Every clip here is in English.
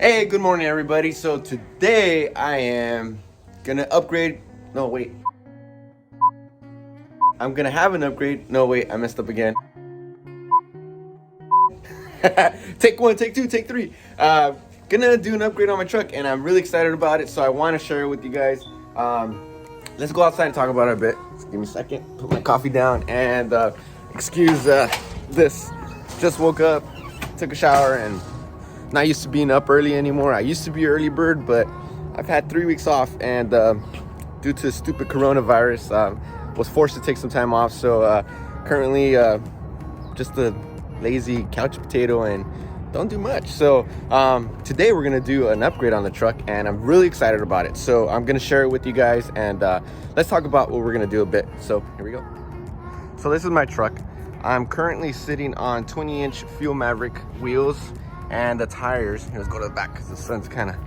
Hey, good morning, everybody. So today I am gonna upgrade. No, wait. I'm gonna have an upgrade. No, wait, I messed up again. Take one, take two, take three. Gonna do an upgrade on my truck, and I'm really excited about it. So I want to share it with you guys. Let's go outside and talk about it a bit. Just give me a second. Put my coffee down and excuse this. Just woke up, took a shower, and not used to being up early anymore. I used to be an early bird, but I've had 3 weeks off, and due to stupid coronavirus, was forced to take some time off. So currently just a lazy couch potato and don't do much. So today we're gonna do an upgrade on the truck, and I'm really excited about it. So I'm gonna share it with you guys, and let's talk about what we're gonna do a bit. So here we go. So this is my truck. I'm currently sitting on 20-inch Fuel Maverick wheels, and the tires, let's go to the back because the sun's kind of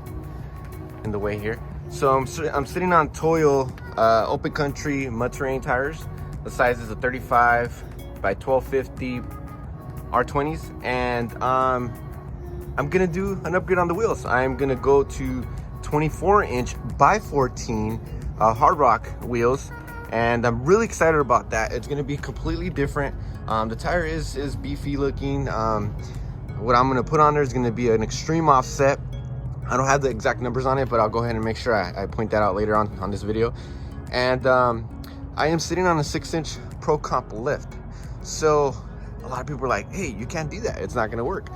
in the way here. So I'm sitting on Toyo Open Country mud terrain tires. The size is a 35 by 1250 R20s, and I'm gonna do an upgrade on the wheels. I'm gonna go to 24-inch by 14 hard rock wheels, and I'm really excited about that. It's gonna be completely different. The tire is beefy looking. What I'm gonna put on there is gonna be an extreme offset. I don't have the exact numbers on it, but I'll go ahead and make sure I point that out later on this video. And I am sitting on a 6-inch Pro Comp lift. So a lot of people are like, hey, you can't do that. It's not gonna work.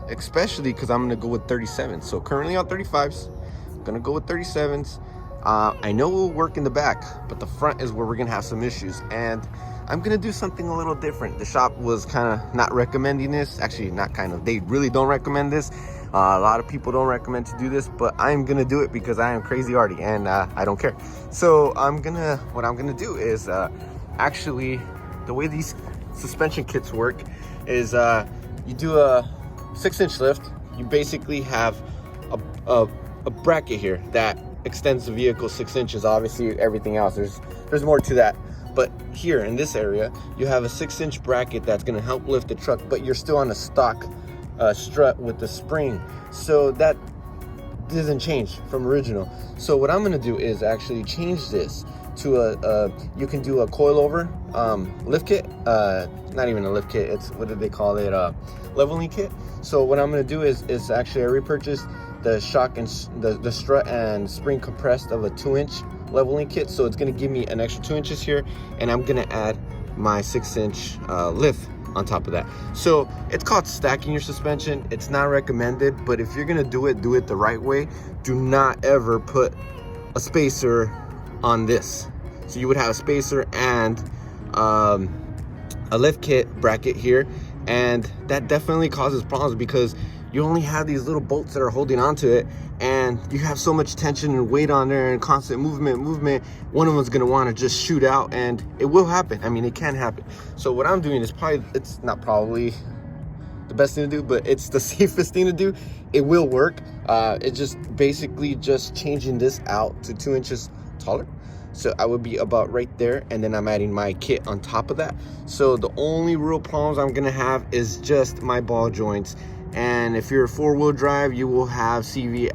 Especially because I'm gonna go with 37s. So currently on 35s, I'm gonna go with 37s. I know it will work in the back, but the front is where we're gonna have some issues. And I'm gonna do something a little different. The shop was kind of not recommending this. Actually, not kind of, they really don't recommend this. A lot of people don't recommend to do this, but I'm gonna do it because I am crazy arty, and I don't care. So what I'm gonna do is actually, the way these suspension kits work is you do a 6-inch lift. You basically have a bracket here that extends the vehicle 6 inches. Obviously everything else, there's more to that, but here in this area you have a 6-inch bracket that's going to help lift the truck, but you're still on a stock strut with the spring, so that doesn't change from original. So what I'm going to do is actually change this to you can do a coilover lift kit, not even a lift kit, it's, what did they call it, leveling kit. So what I'm going to do is actually I repurchased the shock and the strut and spring compressed of a 2-inch leveling kit. So it's going to give me an extra 2 inches here, and I'm going to add my 6-inch lift on top of that. So it's called stacking your suspension. It's not recommended, but if you're going to do it the right way. Do not ever put a spacer on this. So you would have a spacer and a lift kit bracket here, and that definitely causes problems because you only have these little bolts that are holding onto it, and you have so much tension and weight on there and constant movement. One of them's gonna want to just shoot out, and it will happen. I mean, it can happen. So what I'm doing is it's not probably the best thing to do, but it's the safest thing to do. It will work. It's just basically just changing this out to 2 inches taller. So I would be about right there, and then I'm adding my kit on top of that. So the only real problems I'm gonna have is just my ball joints. And if you're a 4-wheel drive, you will have the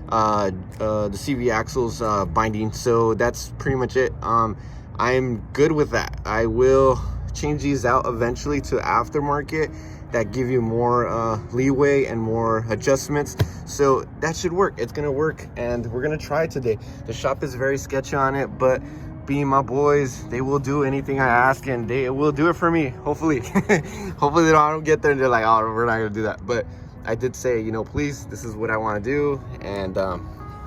CV axles binding. So that's pretty much it. I'm good with that. I will change these out eventually to aftermarket that give you more leeway and more adjustments. So that should work. It's gonna work, and we're gonna try it today. The shop is very sketchy on it, but being my boys, they will do anything I ask, and they will do it for me, hopefully. Hopefully I don't get there and they're like, oh, we're not gonna do that. But I did say, you know, please, this is what I want to do, and I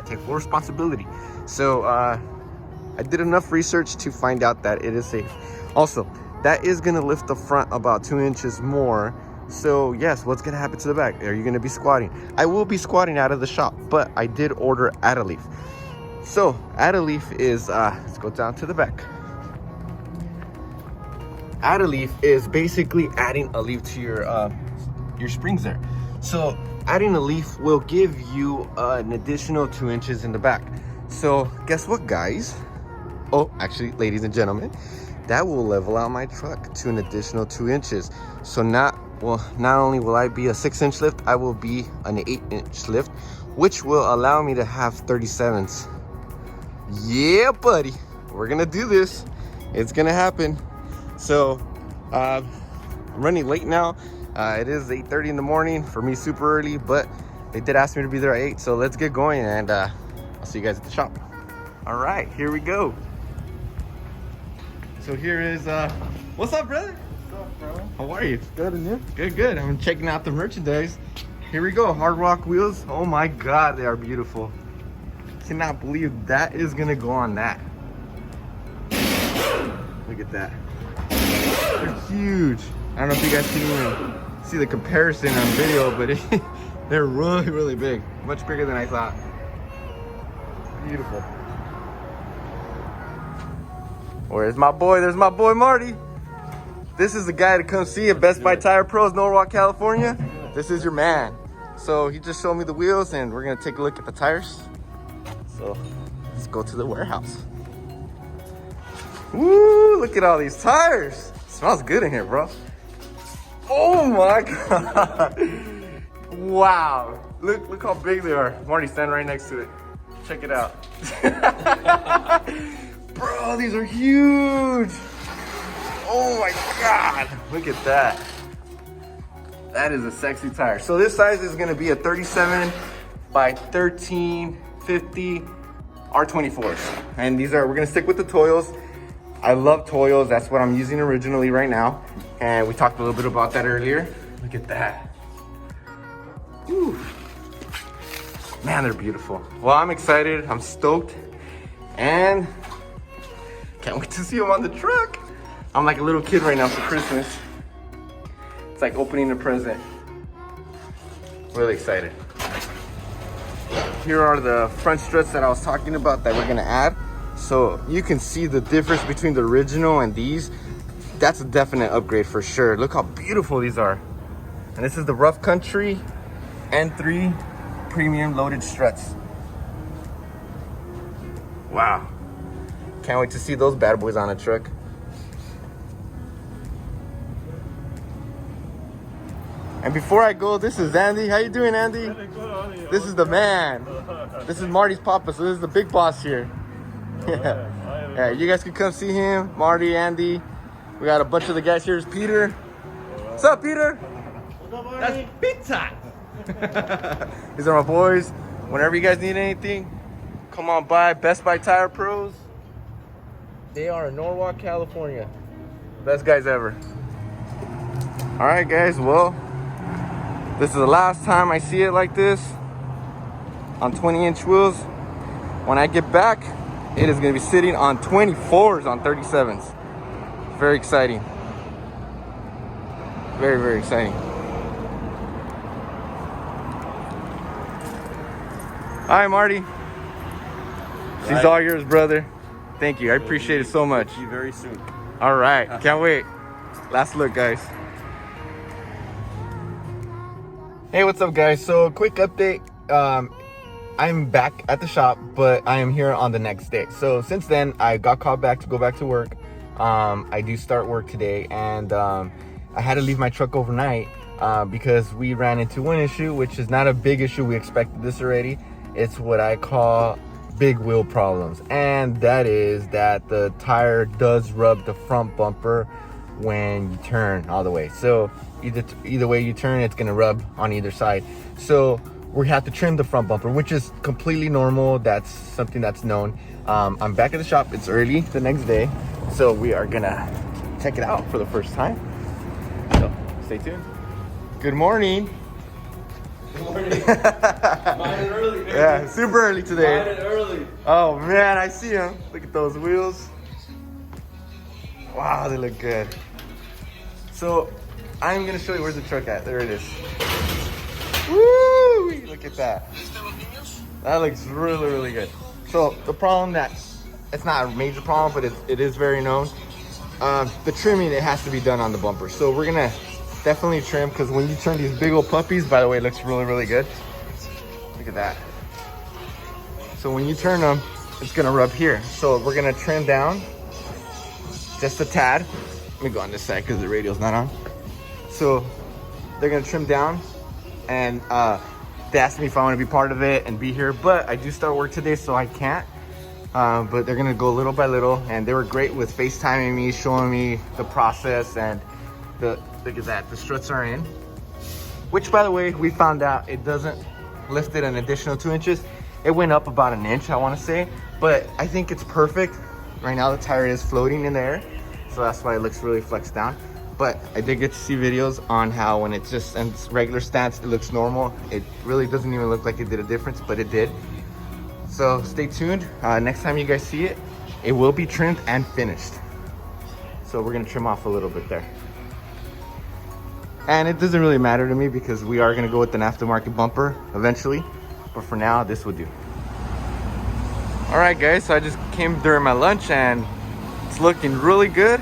take full responsibility. So I did enough research to find out that it is safe. Also, that is gonna lift the front about 2 inches more. So yes, what's gonna happen to the back? Are you gonna be squatting? I will be squatting out of the shop, but I did order add-a-leaf. So add-a-leaf is, let's go down to the back. Add-a-leaf is basically adding a leaf to your springs there. So adding a leaf will give you an additional 2 inches in the back. So guess what, guys? Oh, actually, ladies and gentlemen, that will level out my truck to an additional 2 inches. So not well, not only will I be a 6-inch lift, I will be an 8-inch lift, which will allow me to have 37s. Yeah, buddy, we're gonna do this. It's gonna happen. So I'm running late now. It is 8:30 in the morning. For me, super early, but they did ask me to be there at 8, so let's get going, and I'll see you guys at the shop. All right, here we go. So here is what's up, brother? What's up, bro? How are you? Good, and you? Good, good. I'm checking out the merchandise. Here we go, Hard Rock wheels. Oh my God, they are beautiful. Cannot believe that is gonna go on that. Look at that. They're huge. I don't know if you guys can even see the comparison on video, but they're really, really big. Much bigger than I thought. Beautiful. Where's my boy? There's my boy Marty. This is the guy to come see at Best Buy Tire Pros, Norwalk, California. This is your man. So he just showed me the wheels, and we're gonna take a look at the tires. So let's go to the warehouse. Woo, look at all these tires. Smells good in here, bro. Oh my God. Wow. Look how big they are. Marty, stand right next to it. Check it out. Bro, these are huge. Oh my God. Look at that. That is a sexy tire. So this size is gonna be a 37 by 1350 R24s. And these are, we're gonna stick with the Toyos. I love Toyos. That's what I'm using originally right now. And we talked a little bit about that earlier. Look at that. Whew. Man, they're beautiful. Well, I'm excited. I'm stoked. And can't wait to see them on the truck. I'm like a little kid right now for Christmas. It's like opening a present. Really excited. Here are the front struts that I was talking about that we're gonna add. So you can see the difference between the original and these. That's a definite upgrade for sure. Look how beautiful these are. And this is the Rough Country N3 premium loaded struts. Wow. Can't wait to see those bad boys on a truck. And before I go, this is Andy. How you doing, Andy? This is the man. This is Marty's papa, so this is the big boss here. Yeah, you guys can come see him, Marty, Andy. We got a bunch of the guys here. Is Peter. What's up, Peter? That's pizza. These are my boys. Whenever you guys need anything, come on by Best Buy Tire Pros. They are in Norwalk, California. Best guys ever. All right, guys. Well, this is the last time I see it like this on 20-inch wheels. When I get back, it is going to be sitting on 24s on 37s. Very exciting. Very, very exciting. Hi, Marty. She's all yours, brother. Thank you. I appreciate it so much. See you very soon. All right. Can't wait. Last look, guys. Hey, what's up, guys? So, quick update. I'm back at the shop, but I am here on the next day. So since then, I got called back to go back to work. I do start work today, and I had to leave my truck overnight because we ran into one issue, which is not a big issue. We expected this already. It's what I call big wheel problems, and that is that the tire does rub the front bumper when you turn all the way. So either way you turn, it's gonna rub on either side. So we have to trim the front bumper, which is completely normal. That's something that's known. I'm back at the shop. It's early the next day, so we are gonna check it out for the first time. So stay tuned. Good morning. Good morning. Mine early, man. Yeah, super early today. Mine early. Oh man, I see them. Look at those wheels. Wow, they look good. So I'm gonna show you where's the truck at. There it is. Woo! Look at that. That looks really, really good. So the problem that, it's not a major problem, but it is very known. The trimming, it has to be done on the bumper. So we're gonna definitely trim, because when you turn these big old puppies, by the way, it looks really, really good. Look at that. So when you turn them, it's gonna rub here. So we're gonna trim down just a tad. Let me go on this side because the radio's not on. So they're gonna trim down, and they asked me if I want to be part of it and be here, but I do start work today, so I can't. But they're gonna go little by little, and they were great with FaceTiming me, showing me the process, and look at that, the struts are in. Which, by the way, we found out it doesn't lift it an additional 2 inches. It went up about an inch, I want to say, but I think it's perfect. Right now the tire is floating in the air, so that's why it looks really flexed down. But I did get to see videos on how when it's just in regular stance, it looks normal. It really doesn't even look like it did a difference, but it did. So stay tuned. Next time you guys see it, it will be trimmed and finished. So we're gonna trim off a little bit there. And it doesn't really matter to me because we are gonna go with an aftermarket bumper eventually. But for now, this will do. All right, guys, so I just came during my lunch and it's looking really good.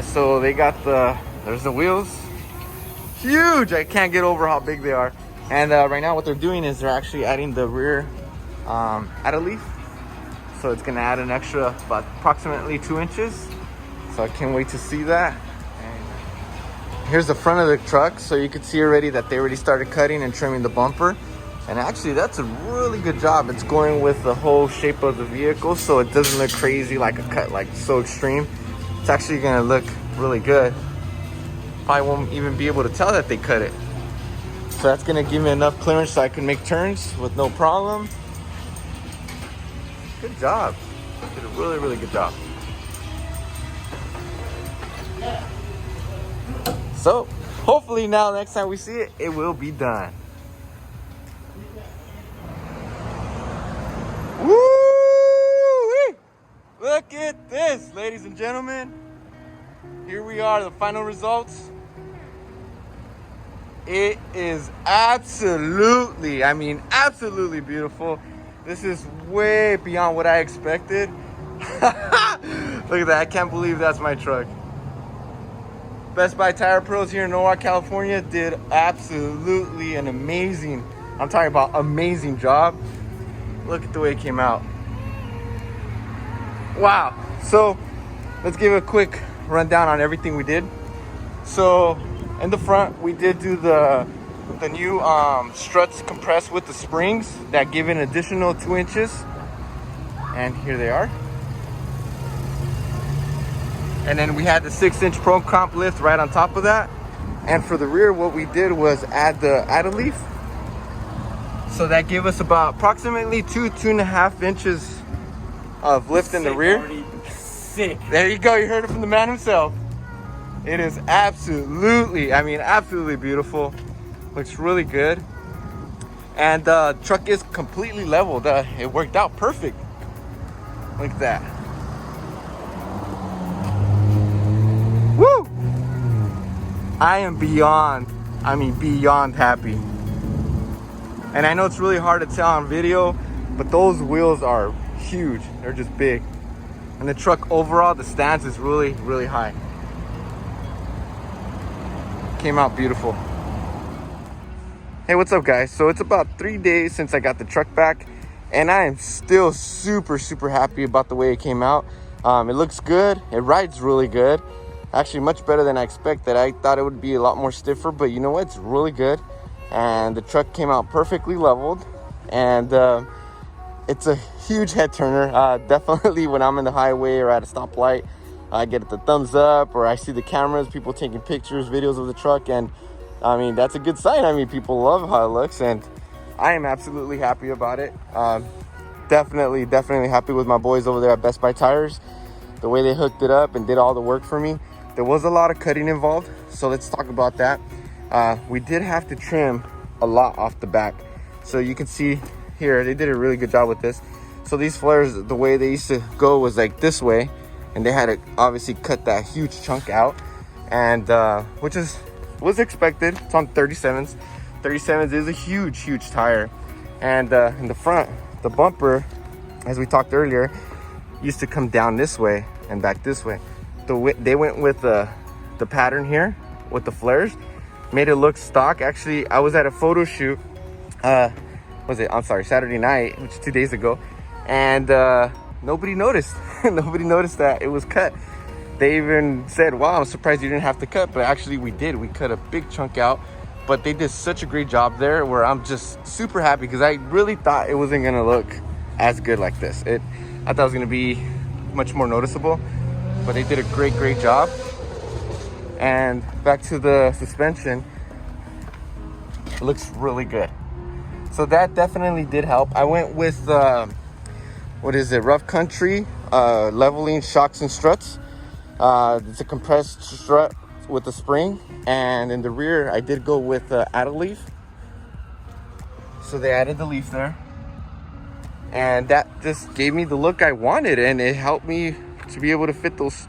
So they got there's the wheels. Huge, I can't get over how big they are. And right now what they're doing is they're actually adding the rear add leaf. So it's gonna add an extra about approximately 2 inches. So I can't wait to see that. And here's the front of the truck. So you can see already that they already started cutting and trimming the bumper. And actually that's a really good job. It's going with the whole shape of the vehicle, so it doesn't look crazy like a cut, like so extreme. It's actually gonna look really good. Probably won't even be able to tell that they cut it. So that's gonna give me enough clearance so I can make turns with no problem. Good job. Did a really, really good job. So hopefully now next time we see it, it will be done. Woo! Look at this, ladies and gentlemen. Here we are, the final results. It is absolutely, I mean, absolutely beautiful. This is way beyond what I expected. Look at that, I can't believe that's my truck. Best Buy Tire Pros here in Norwalk, California did absolutely an amazing, I'm talking about amazing job. Look at the way it came out. Wow. So let's give a quick rundown on everything we did. So in the front, we did do the new struts compressed with the springs that give an additional 2 inches. And here they are. And then we had the 6-inch Pro Comp lift right on top of that. And for the rear, what we did was add the add-a-leaf. So that gave us about approximately 2.5 inches of lift in the rear. Sick. There you go, you heard it from the man himself. It is absolutely, I mean, absolutely beautiful. Looks really good. And the truck is completely leveled. It worked out perfect. Look at that. Woo! I am beyond happy. And I know it's really hard to tell on video, but those wheels are huge. They're just big. And the truck overall, the stance is really, really high. Came out beautiful. Hey, what's up, guys? So it's about 3 days since I got the truck back, and I am still super, super happy about the way it came out. It looks good. It rides really good. Actually, much better than I expected. I thought it would be a lot more stiffer, but you know what? It's really good. And the truck came out perfectly leveled, and it's a huge head turner. Definitely when I'm in the highway or at a stoplight, I get the thumbs up, or I see the cameras, people taking pictures, videos of the truck, and I mean, that's a good sign. I mean, people love how it looks, and I am absolutely happy about it. Definitely happy with my boys over there at Best Buy Tires. The way they hooked it up and did all the work for me. There was a lot of cutting involved, so let's talk about that. We did have to trim a lot off the back. So you can see here, they did a really good job with this. So these flares, the way they used to go was like this way, and they had to obviously cut that huge chunk out, and which was expected. It's on 37s. 37s is a huge tire. And in the front, the bumper, as we talked earlier, used to come down this way and back this way. They went with the pattern here with the flares, made it look stock. Actually, I was at a photo shoot, Saturday night, which is 2 days ago, and nobody noticed. Nobody noticed that it was cut. They even said, wow, I'm surprised you didn't have to cut, but actually we did. We cut a big chunk out but they did such a great job there where I'm just super happy because I really thought it wasn't gonna look as good like this. I thought it was gonna be much more noticeable, but they did a great job. And back to the suspension, it looks really good. So that definitely did help. I went with Rough Country leveling shocks and struts. It's a compressed strut with a spring, and in the rear I did go with add a leaf. So they added the leaf there, and that just gave me the look I wanted, and it helped me to be able to fit those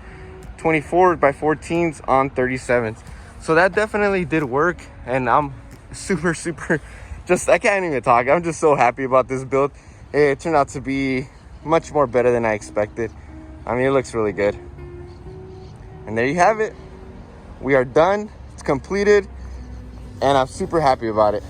24 by 14s on 37s. So that definitely did work, and I'm super just, I can't even talk. I'm just so happy about this build. It turned out to be much more better than I expected. I mean, it looks really good. And there you have it. We are done. It's completed, and I'm super happy about it.